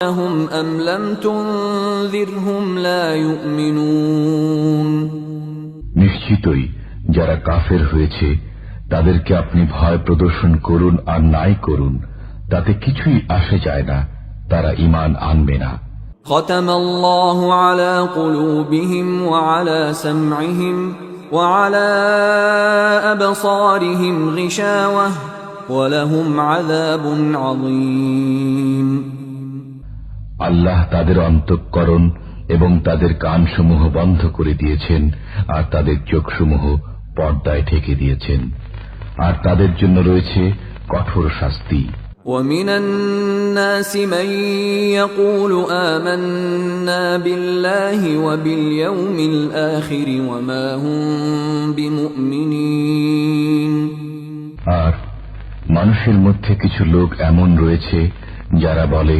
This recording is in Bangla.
لهم أم لم تنذرهم لا يؤمنون নিশ্চিতই যারা কাফের হয়েছে তাদেরকে আপনি ভয় প্রদর্শন করুন আর নাই করুন, তাতে কিছুই আসে যায় না, তারা ঈমান আনবে না। ختم الله على قلوبهم وعلى سمعهم وعلى أبصارهم غشاوة ولهم عذاب عظيم আল্লাহ তাদের অন্তঃকরণ এবং তাদের কানসমূহ বন্ধ করে দিয়েছেন, আর তাদের চোখসমূহ পর্দায় ঢেকে দিয়েছেন, আর তাদের জন্য রয়েছে কঠোর শাস্তি। ومن الناس من يقول آمنا بالله وباليوم الآخر وما هم بمؤمنين আর মানুষের মধ্যে কিছু লোক এমন রয়েছে যারা বলে